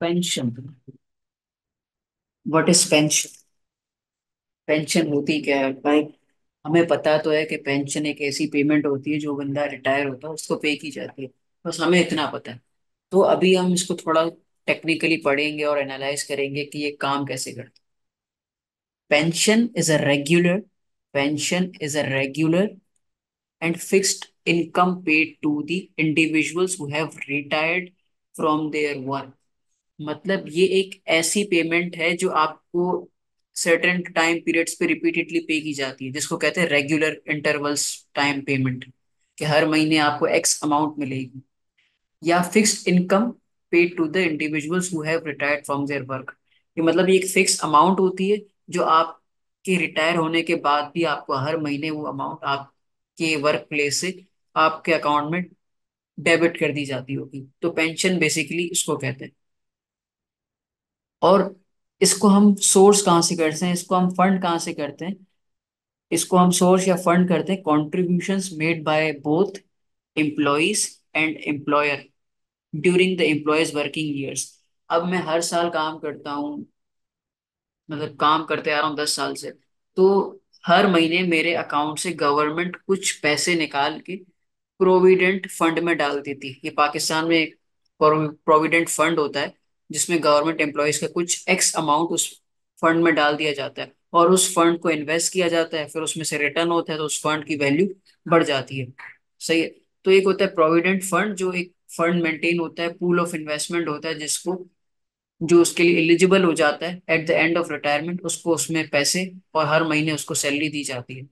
Pension. What is pension? Pension होती क्या है भाई? हमें पता तो है कि पेंशन एक ऐसी पेमेंट होती है जो बंदा रिटायर होता है उसको पे की जाती है। बस हमें इतना पता है। तो अभी हम इसको थोड़ा टेक्निकली पढ़ेंगे और एनालाइज करेंगे कि ये काम कैसे करता है। Pension is a regular pension is a regular and fixed income paid to the individuals who have retired from their work. मतलब ये एक ऐसी पेमेंट है जो आपको सर्टेन टाइम पीरियड्स पे रिपीटेडली पे की जाती है, जिसको कहते हैं रेगुलर इंटरवल्स टाइम पेमेंट, कि हर महीने आपको एक्स अमाउंट मिलेगी। या fixed income paid to the individuals who have retired from their work. ये मतलब ये एक फिक्स अमाउंट होती है जो आपके रिटायर होने के बाद भी आपको हर महीने वो अमाउंट आपके वर्क प्लेस से आपके अकाउंट में डेबिट कर दी जाती होगी। तो पेंशन बेसिकली इसको कहते हैं। और इसको हम सोर्स कहाँ से करते हैं, इसको हम फंड कहाँ से करते हैं? इसको हम सोर्स या फंड करते हैं contributions made by both employees and employer during the employees working years. अब मैं हर साल काम करता हूँ, मतलब काम करते आ रहा हूँ 10 साल से। तो हर महीने मेरे अकाउंट से गवर्नमेंट कुछ पैसे निकाल के प्रोविडेंट फंड में डाल देती है। ये पाकिस्तान में एक प्रोविडेंट फंड होता है जिसमें गवर्नमेंट एम्प्लॉयज का कुछ एक्स अमाउंट उस फंड में डाल दिया जाता है और उस फंड को इन्वेस्ट किया जाता है, फिर उसमें से रिटर्न होता है तो उस फंड की वैल्यू बढ़ जाती है। सही है। तो एक होता है प्रोविडेंट फंड, जो एक फंड मेंटेन होता है, पूल ऑफ इन्वेस्टमेंट होता है, जिसको जो उसके लिए एलिजिबल हो जाता है at the end of retirement उसको उसमें पैसे और हर महीने उसको सैलरी दी जाती है।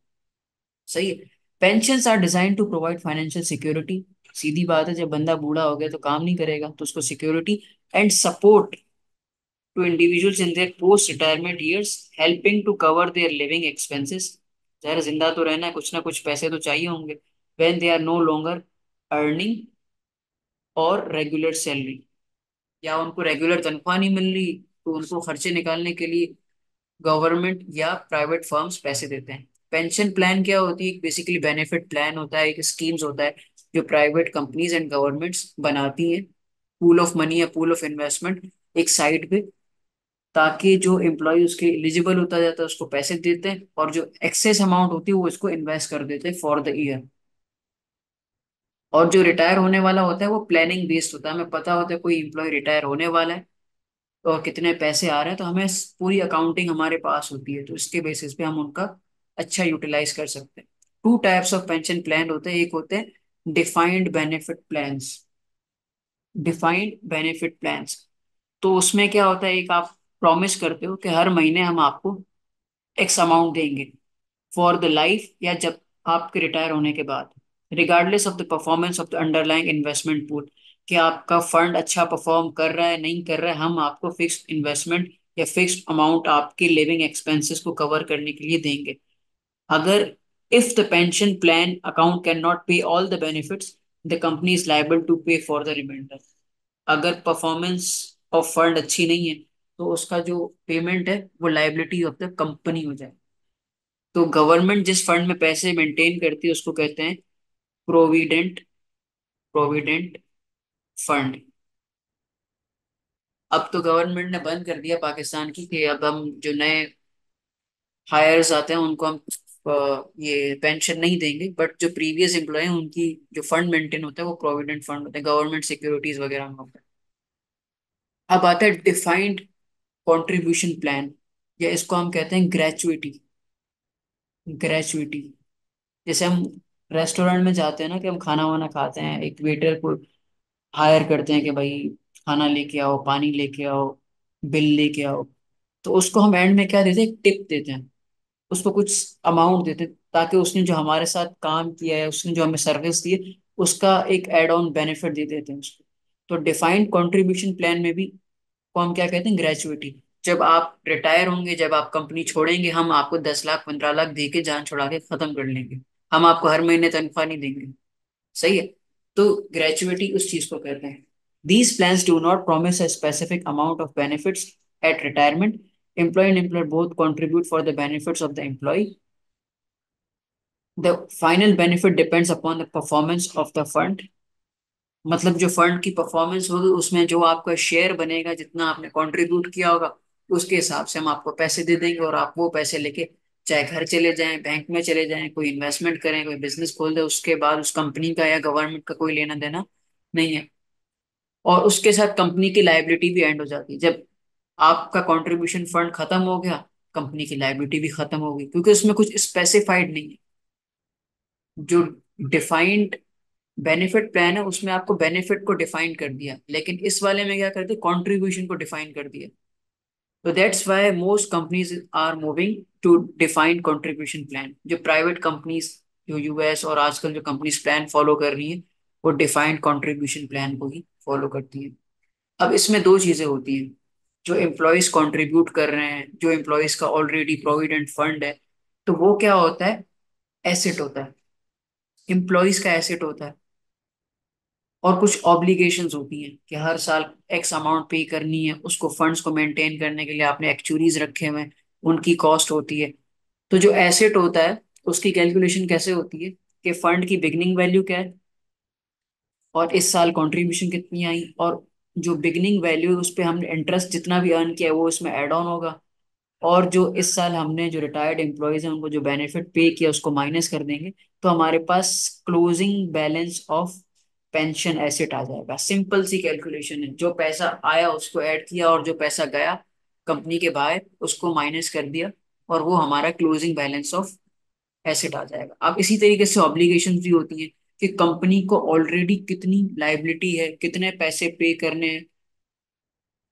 सही है। Pension are design to provide financial security. सीधी बात है, जब बंदा बूढ़ा हो गया तो काम नहीं करेगा तो उसको security and support to individuals in their post retirement years, helping to cover their living expenses. जहर जिंदा तो रहना है, कुछ ना कुछ पैसे तो चाहिए होंगे। When they are no longer earning और रेगुलर सैलरी, या उनको रेगुलर तनख्वाह नहीं मिल रही, तो उनको खर्चे निकालने के लिए गवर्नमेंट या प्राइवेट फर्म्स पैसे देते हैं। पेंशन प्लान क्या होती है? बेसिकली बेनिफिट प्लान होता है, एक स्कीम्स होता है जो प्राइवेट कंपनीज एंड गवर्नमेंट्स बनाती हैं। पूल ऑफ मनी या पूल ऑफ इन्वेस्टमेंट एक साइड पे, ताकि जो एम्प्लॉय उसके एलिजिबल होता जाता है उसको पैसे देते हैं और जो एक्सेस अमाउंट होती है वो इसको इन्वेस्ट कर देते हैं फॉर द ईयर। और जो रिटायर होने वाला होता है वो प्लानिंग बेस्ड होता है, हमें पता होता है कोई एम्प्लॉय रिटायर होने वाला है और कितने पैसे आ रहे हैं, तो हमें पूरी अकाउंटिंग हमारे पास होती है, तो इसके बेसिस पे हम उनका अच्छा यूटिलाइज कर सकते हैं। Two types of pension plan होते हैं, एक होते हैं defined benefit plans. Defined benefit plans, तो उसमें क्या होता है, एक आप प्रॉमिस करते हो कि हर महीने हम आपको एक्स अमाउंट देंगे फॉर द लाइफ, या जब आपके रिटायर होने के बाद, regardless of the performance of the underlying investment pool. कि आपका फंड अच्छा परफॉर्म कर रहा है नहीं कर रहा है, हम आपको फिक्स्ड इन्वेस्टमेंट या फिक्स्ड अमाउंट आपके लिविंग एक्सपेंसेस को कवर करने के लिए देंगे। अगर if the pension plan account can not pay all the benefits, the company is liable to pay for the reminder. अगर परफॉर्मेंस ऑफ फंड अच्छी नहीं है तो उसका जो पेमेंट है वो लाइबिलिटी ऑफ द कंपनी हो जाए। तो गवर्नमेंट जिस फंड में पैसे मेंटेन करती है उसको कहते हैं प्रोविडेंट प्रोविडेंट फंड। अब तो गवर्नमेंट ने बंद कर दिया पाकिस्तान की कि अब हम जो नए हायर्स आते हैं उनको हम ये पेंशन नहीं देंगे, बट जो प्रीवियस एम्प्लॉय हैं उनकी जो फंड मेंटेन होता है वो प्रोविडेंट फंड होता है, गवर्नमेंट सिक्योरिटीज वगैरह में होता है। अब आता है डिफाइंड कंट्रीब्यूशन प्लान, या इसको हम कहते हैं ग्रेचुइटी। ग्रेचुइटी, जैसे हम रेस्टोरेंट में जाते हैं ना, कि हम खाना वाना खाते हैं, एक वेटर को हायर करते हैं कि भाई खाना लेके आओ, पानी लेके आओ, बिल लेके आओ। तो उसको हम एंड में क्या देते हैं, टिप देते हैं, उसको कुछ अमाउंट देते हैं, ताकि उसने जो हमारे साथ काम किया है, उसने जो हमें सर्विस दी है, उसका एक एड ऑन बेनिफिट दे देते हैं उसको। तो डिफाइंड कंट्रीब्यूशन प्लान में भी को हम क्या कहते हैं, ग्रेचुइटी। जब आप रिटायर होंगे, जब आप कंपनी छोड़ेंगे, हम आपको 10 लाख 15 लाख दे के जान छुड़ा के खत्म कर लेंगे। हम आपको हर महीने तनख्वाह नहीं देंगे। सही है। तो ग्रेचुइटी उस चीज को कहते हैं। These plans do not promise a specific amount of benefits at retirement. Employee and employer both contribute for the benefits of the employee. The final benefit depends upon the performance of the fund मतलब जो fund की performance होगी उसमें जो आपका share बनेगा, जितना आपने कंट्रीब्यूट किया होगा, उसके हिसाब से हम आपको पैसे दे देंगे, और आप वो पैसे लेके चाहे घर चले जाएं, बैंक में चले जाएं, कोई इन्वेस्टमेंट करें, कोई बिजनेस खोल दे, उसके बाद उस कंपनी का या गवर्नमेंट का कोई लेना देना नहीं है। और उसके साथ कंपनी की लायबिलिटी भी एंड हो जाती है। जब आपका कंट्रीब्यूशन फंड खत्म हो गया, कंपनी की लायबिलिटी भी खत्म हो गई, क्योंकि उसमें कुछ स्पेसिफाइड नहीं है। जो डिफाइंड बेनिफिट प्लान है उसमें आपको बेनिफिट को डिफाइन कर दिया, लेकिन इस वाले में क्या कर दिया, कंट्रीब्यूशन को डिफाइन कर दिया। तो that's why most companies are moving to defined contribution plan. जो प्राइवेट कंपनीज, जो यूएस और आजकल जो कंपनीज प्लान फॉलो कर रही हैं, वो डिफाइंड कंट्रीब्यूशन प्लान को ही फॉलो करती हैं। अब इसमें दो चीजें होती हैं। जो एम्प्लॉयज कंट्रीब्यूट कर रहे हैं, जो एम्प्लॉयज का ऑलरेडी प्रोविडेंट फंड है, तो वो क्या होता है, एसेट होता है, एम्प्लॉयज का एसेट होता है। और कुछ ऑब्लिगेशंस होती हैं कि हर साल एक्स अमाउंट पे करनी है, उसको फंड्स को मेंटेन करने के लिए आपने एक्चुरीज रखे हुए हैं, उनकी कॉस्ट होती है। तो जो एसेट होता है उसकी कैलकुलेशन कैसे होती है कि फंड की बिगनिंग वैल्यू क्या है, और इस साल कंट्रीब्यूशन कितनी आई, और जो बिगनिंग वैल्यू है उस पे हमने इंटरेस्ट जितना भी अर्न किया है वो इसमें ऐड ऑन होगा। और जो इस साल हमने जो रिटायर्ड एम्प्लॉयज हैं उनको जो बेनिफिट पे किया उसको माइनस कर देंगे। तो हमारे पास closing balance of pension asset आ जाएगा। सिंपल सी कैलकुलेशन है, जो पैसा आया उसको ऐड किया, और जो पैसा गया कंपनी के बाहर उसको माइनस कर दिया, और वो हमारा क्लोजिंग बैलेंस ऑफ एसेट आ जाएगा। अब इसी तरीके से ऑब्लिगेशन भी होती हैं कि कंपनी को ऑलरेडी कितनी लाइबिलिटी है, कितने पैसे पे करने हैं।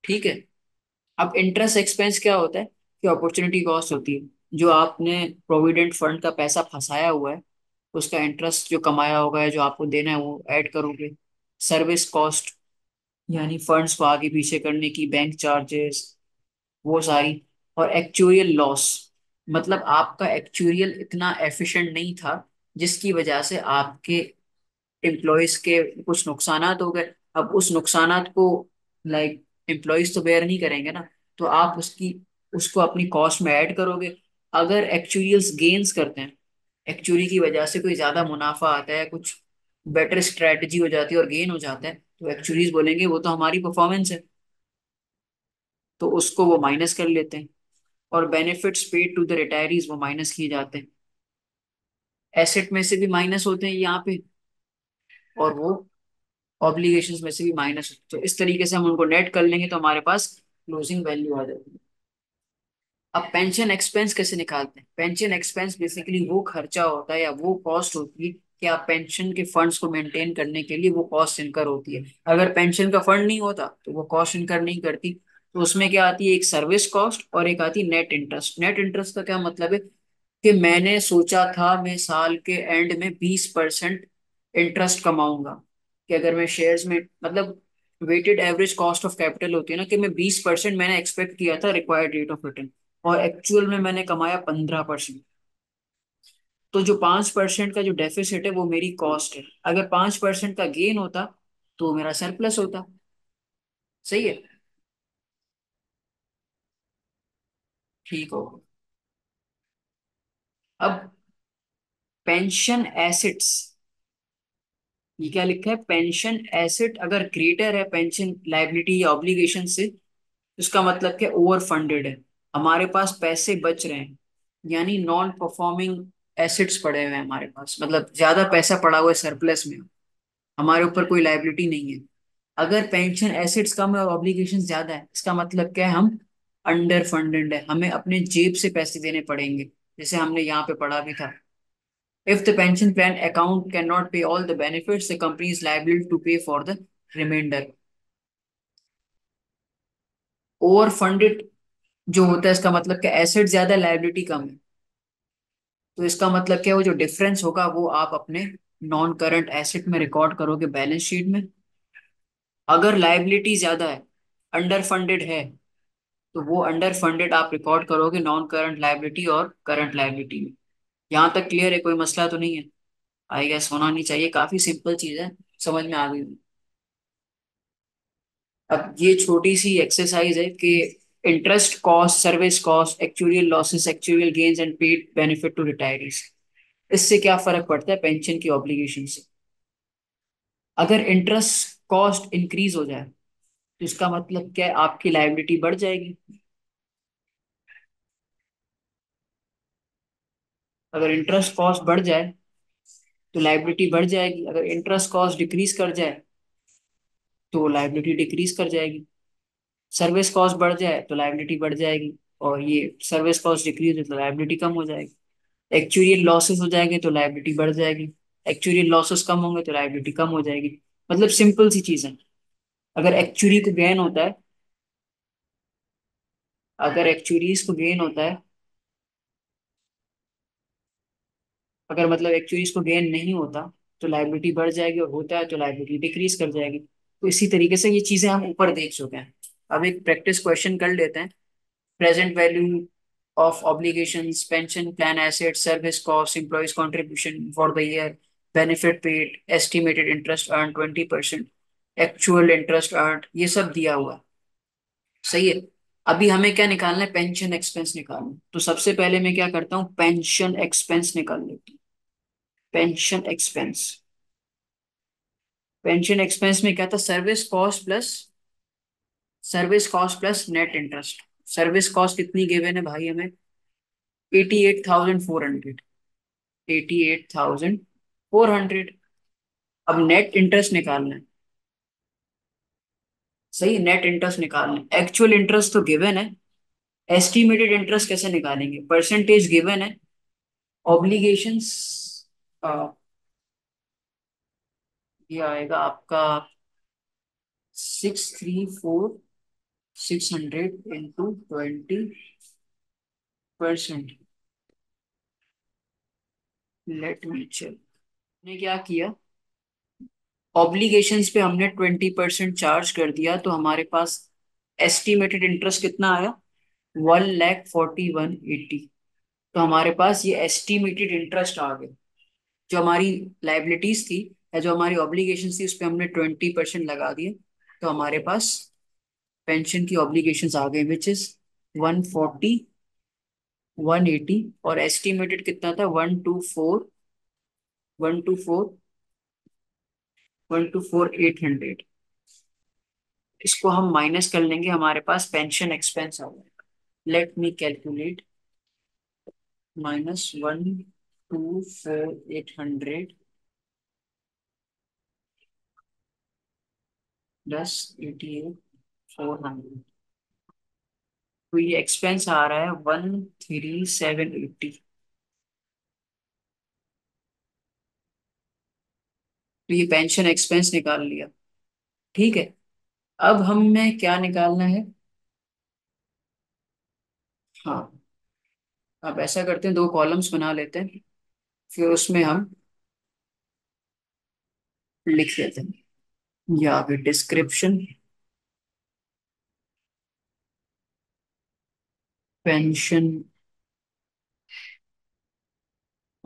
ठीक है। अब इंटरेस्ट एक्सपेंस क्या होता है कि अपॉर्चुनिटी कॉस्ट होती है। जो आपने प्रोविडेंट फंड का पैसा फंसाया हुआ है, उसका इंटरेस्ट जो कमाया होगा है, जो आपको देना है वो ऐड करोगे। सर्विस कॉस्ट, यानी फंड्स को आगे पीछे करने की बैंक चार्जेस, वो सारी। और एक्चुरियल लॉस, मतलब आपका एक्चुरियल इतना एफिशिएंट नहीं था, जिसकी वजह से आपके एम्प्लॉयज के कुछ नुकसानात हो गए। अब उस नुकसानात को लाइक एम्प्लॉयज तो बेयर नहीं करेंगे ना, तो आप उसको अपनी कॉस्ट में ऐड करोगे। अगर एक्चुरियल्स गेन्स करते हैं, एक्चुरी की वजह से कोई ज्यादा मुनाफा आता है, कुछ बेटर स्ट्रेटजी हो जाती है और गेन हो जाता है, तो एक्चुरीज बोलेंगे वो तो हमारी परफॉर्मेंस है, तो उसको वो माइनस कर लेते हैं। और benefits paid to the retirees वो माइनस किए जाते हैं, एसेट में से भी माइनस होते हैं यहाँ पे, और वो ऑब्लिगेशंस में से भी माइनस होते हैं। तो इस तरीके से हम उनको नेट कर लेंगे तो हमारे पास क्लोजिंग वैल्यू आ जाएगी। अब पेंशन एक्सपेंस कैसे निकालते हैं? पेंशन एक्सपेंस बेसिकली वो खर्चा होता है या वो कॉस्ट होती है कि आप पेंशन के फंड्स को मेंटेन करने के लिए वो कॉस्ट इनकर होती है। अगर पेंशन का फंड नहीं होता तो वो कॉस्ट इनकर नहीं करती। तो उसमें क्या आती है, एक सर्विस कॉस्ट और एक आती है नेट इंटरेस्ट। नेट इंटरेस्ट का क्या मतलब है कि मैंने सोचा था मैं साल के एंड में 20% इंटरेस्ट कमाऊंगा, कि अगर मैं शेयर्स में, मतलब weighted average cost of capital होती है ना, कि मैं 20% मैंने एक्सपेक्ट किया था रिक्वायर्ड रेट ऑफ रिटर्न, और एक्चुअल में मैंने कमाया 15%। तो जो 5% का जो डेफिसिट है वो मेरी कॉस्ट है। अगर 5% का गेन होता तो मेरा सरप्लस होता। सही है। ठीक हो। अब पेंशन एसेट्स, ये क्या लिखा है, पेंशन एसेट अगर ग्रेटर है पेंशन लाइबिलिटी या ऑब्लिगेशन से, इसका मतलब क्या, ओवर फंडेड है, हमारे पास पैसे बच रहे हैं, यानी नॉन परफॉर्मिंग एसेट्स पड़े हुए हैं हमारे पास, मतलब ज्यादा पैसा पड़ा हुआ है सरप्लस में, हमारे ऊपर कोई लाइबिलिटी नहीं है। अगर पेंशन एसेट्स कम है और ऑब्लिगेशन ज्यादा है, इसका मतलब क्या है, हम अंडर फंडेड है, हमें अपने जेब से पैसे देने पड़ेंगे, जैसे हमने यहाँ पे पढ़ा भी था। If the pension plan account cannot pay all the benefits, the company is liable to pay for the remainder. Over funded जो होता है इसका मतलब क्या, एसेट ज्यादा लाइबिलिटी कम है। तो इसका मतलब क्या है, वो जो डिफरेंस होगा वो आप अपने नॉन करंट एसेट में रिकॉर्ड करोगे बैलेंस शीट में। अगर लाइबिलिटी ज्यादा है, अंडर फंडेड है, तो वो अंडर फंडेड आप रिकॉर्ड करोगे नॉन करंट लाइबिलिटी और करंट लाइबिलिटी में। यहाँ तक क्लियर है, कोई मसला तो नहीं है? आई गेस होना नहीं चाहिए, काफी सिंपल चीज है, समझ में आ गई। अब ये छोटी सी एक्सरसाइज है कि interest cost, service cost, actuarial losses, actuarial gains and paid benefit to retirees, इससे क्या फर्क पड़ता है पेंशन की ऑब्लिगेशन से। अगर इंटरेस्ट कॉस्ट इंक्रीज हो जाए तो इसका मतलब क्या है, आपकी लायबिलिटी बढ़ जाएगी। अगर इंटरेस्ट कॉस्ट बढ़ जाए तो लायबिलिटी बढ़ जाएगी, अगर इंटरेस्ट कॉस्ट डिक्रीज कर जाए तो लायबिलिटी डिक्रीज कर जाएगी। सर्विस कॉस्ट बढ़ जाए तो लायबिलिटी बढ़ जाएगी, और ये सर्विस कॉस्ट डिक्रीज हो तो लायबिलिटी कम हो जाएगी। एक्चुअल लॉसेस हो जाएंगे तो लायबिलिटी बढ़ जाएगी, एक्चुअल लॉसेस कम होंगे तो लायबिलिटी कम हो जाएगी। मतलब सिंपल सी चीज है। अगर एक्चुअली को गेन होता है, अगर एक्चुअलीज को गेन होता है, अगर मतलब एक्चुअलीज को गेन नहीं होता तो लायबिलिटी बढ़ जाएगी, और होता है तो लायबिलिटी डिक्रीज कर जाएगी। तो इसी तरीके से ये चीजें हम ऊपर देख चुके हैं। अब एक प्रैक्टिस क्वेश्चन कर लेते हैं। Present value of obligations, pension plan assets, service costs, employees contribution for the year, benefit paid, estimated interest earned 20%, actual interest earned, ये सब दिया हुआ है। सही है। अभी हमें क्या निकालना है, पेंशन एक्सपेंस निकालना है। तो सबसे पहले मैं क्या करता हूँ, पेंशन एक्सपेंस निकाल लेती हूँ। पेंशन एक्सपेंस, पेंशन एक्सपेंस में क्या था, service cost plus net interest. Service cost कितनी गिवन है भाई हमें, 88,400, 88,400। अब नेट इंटरेस्ट निकालना है। सही, नेट इंटरेस्ट निकालना है। एक्चुअल इंटरेस्ट तो गिवन है, एस्टिमेटेड इंटरेस्ट कैसे निकालेंगे, परसेंटेज गिवन है। ऑब्लिगेशंस, ये आएगा आपका 634,600 इंटू 20%। Let me check. ने क्या किया, ऑब्लिगेशंस पे हमने 20% चार्ज कर दिया, तो हमारे पास एस्टिमेटेड इंटरेस्ट कितना आया, 1,41,80। तो हमारे पास ये एस्टिमेटेड इंटरेस्ट आ गया। जो हमारी लाइबिलिटीज थी या जो हमारी ऑब्लिगेशन थी उस पर हमने 20% लगा दिए, तो हमारे पास पेंशन की ऑब्लिगेशंस आ गई, विच इज 140,180। और एस्टिमेटेड कितना था, 124,800। इसको हम माइनस कर लेंगे, हमारे पास पेंशन एक्सपेंस आ जाएगा। Let me calculate, -124,800 +88,400। तो ये एक्सपेंस आ रहा है 13,780। तो ये पेंशन एक्सपेंस निकाल लिया। ठीक है। अब हमें क्या निकालना है, हाँ, अब ऐसा करते हैं, दो कॉलम्स बना लेते हैं, फिर उसमें हम लिख लेते हैं। या फिर description, pension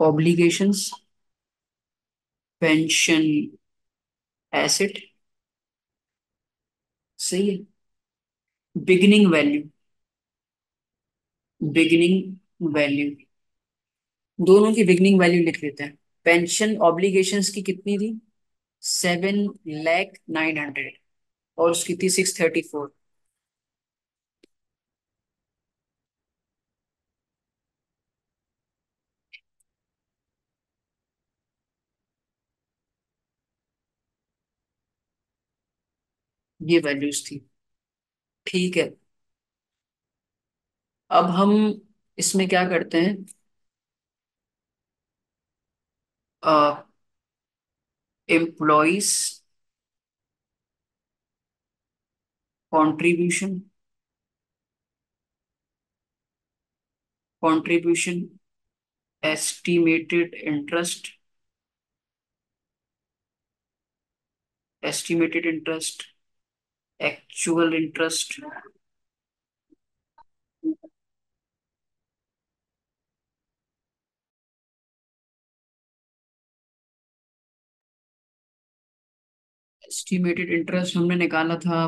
obligations, pension asset. सही है। बिगिनिंग वैल्यू, बिगिनिंग वैल्यू, दोनों की बिगिनिंग वैल्यू लिख लेते हैं। पेंशन ऑब्लिगेशंस की कितनी थी, 7,09,000, और उसकी थी 634। ये वैल्यूज थी। ठीक है। अब हम इसमें क्या करते हैं, employees contribution, contribution, estimated interest, estimated interest, actual interest, estimated interest हमने निकाला था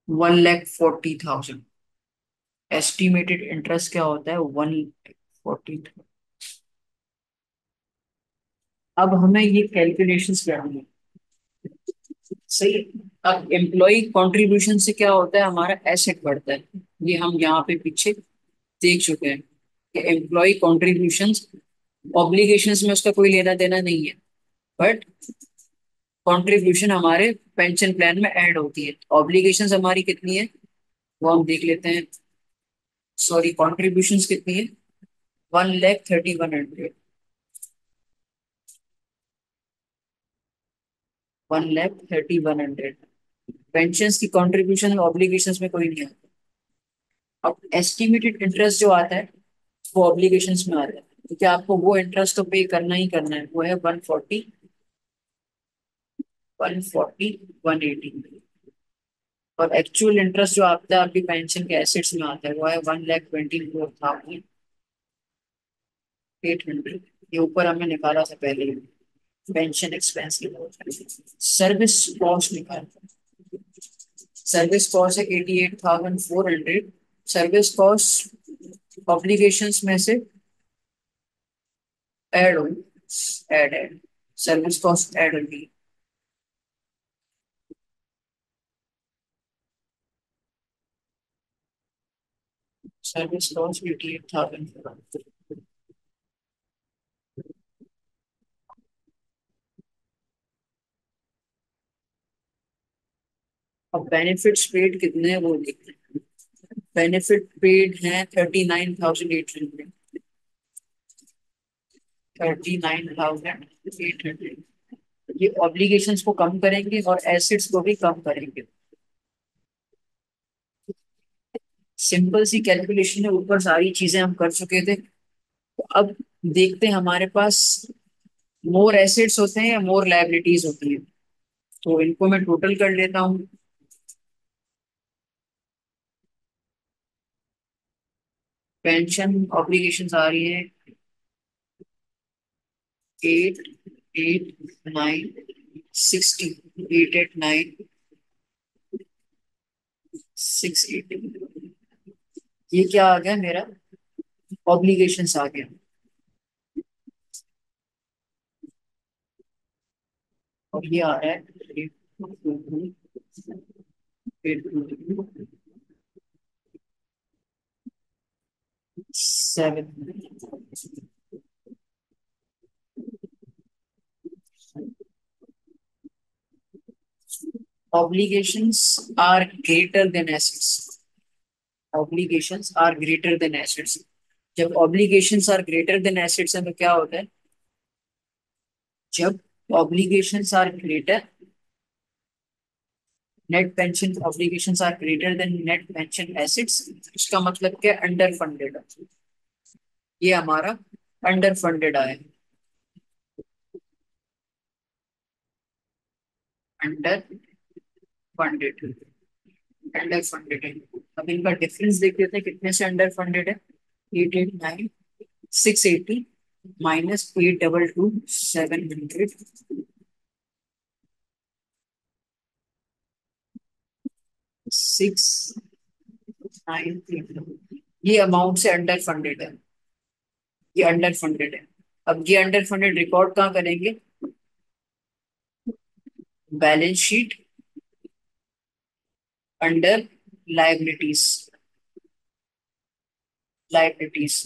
1,40,000। एस्टिमेटेड इंटरेस्ट क्या होता है, 1 14। अब हमें ये कैलकुलेशंस करनी है। सही। अब एम्प्लॉय कंट्रीब्यूशन से क्या होता है, हमारा एसेट बढ़ता है। ये हम यहाँ पे पीछे देख चुके हैं कि एम्प्लॉय कंट्रीब्यूशंस, ऑब्लिगेशंस में उसका कोई लेना देना नहीं है, बट कंट्रीब्यूशन हमारे पेंशन प्लान में ऐड होती है। ऑब्लिगेशंस हमारी कितनी है वो हम देख लेते हैं। सॉरी, कंट्रीब्यूशंस कितनी है, 1,30,100। 1,30,100। पेंशन की कंट्रीब्यूशन ऑब्लिगेशंस में कोई नहीं आता। अब एस्टिमेटेड इंटरेस्ट जो आता है वो ऑब्लिगेशंस में आता है, क्योंकि आपको वो इंटरेस्ट तो पे करना ही करना है, वो है 140, 140, 180। और एक्चुअल इंटरेस्ट जो आता है आपकी पेंशन के एसेट्स में आता है वो है 1,24,800। ये ऊपर हमने निकाला था पहले ही, पेंशन एक्सपेंस की। सर्विस कॉस्ट निकाला, सर्विस कॉस्ट है 88,400। सर्विस कॉस्ट ऑब्लिगेशंस में से ऐड हो, ऐड सर्विस कॉस्ट ऐड होगी। Service cost 88,000। अब बेनिफिट्स पेड कितने हैं वो देखते हैं। बेनिफिट पेड है 39,800। 39,800 ये ऑब्लिगेशंस को कम करेंगे और एसेट्स को भी कम करेंगे। सिंपल सी कैलकुलेशन है, ऊपर सारी चीजें हम कर चुके थे। तो अब देखते हैं हमारे पास मोर एसेट्स होते हैं या मोर लायबिलिटीज होती है। तो इनको मैं टोटल कर लेता हूँ। पेंशन ऑब्लिगेशंस आ रही है 88960, 889,680। ये क्या आ गया मेरा, ऑब्लिगेशंस आ गया। और ये आ रहा है 7। obligations are greater than assets। obligations are greater than assets। जब obligations are greater than assets है तो क्या होता है, जब obligations are greater, net pension obligations are greater than net pension assets, इसका मतलब क्या, अंडर फंडेड। ये हमारा अंडर फंडेड आया, अंडर फंडेड, अंडर फंडेड है। अब इनका डिफरेंस देख लेते हैं कितने से अंडर फंडेड है। 889,680 माइनस 822,700, 6,930। ये अमाउंट से अंडर फंडेड है, ये अंडर फंडेड है। अब ये अंडर फंडेड रिकॉर्ड कहाँ करेंगे, balance sheet under liabilities, liabilities,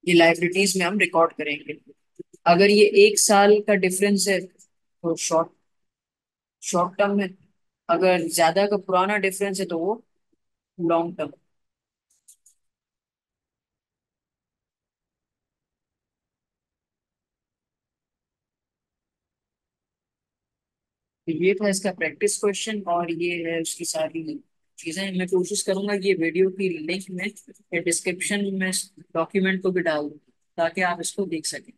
ये लाइबिलिटीज में हम रिकॉर्ड करेंगे। अगर ये एक साल का डिफरेंस है तो शॉर्ट, शॉर्ट टर्म में। अगर ज्यादा का पुराना डिफरेंस है तो वो लॉन्ग टर्म। तो ये था इसका प्रैक्टिस क्वेश्चन, और ये है उसकी सारी चीजें। मैं कोशिश करूंगा ये वीडियो की लिंक में या डिस्क्रिप्शन में डॉक्यूमेंट को भी डाल दूं ताकि आप इसको देख सकें।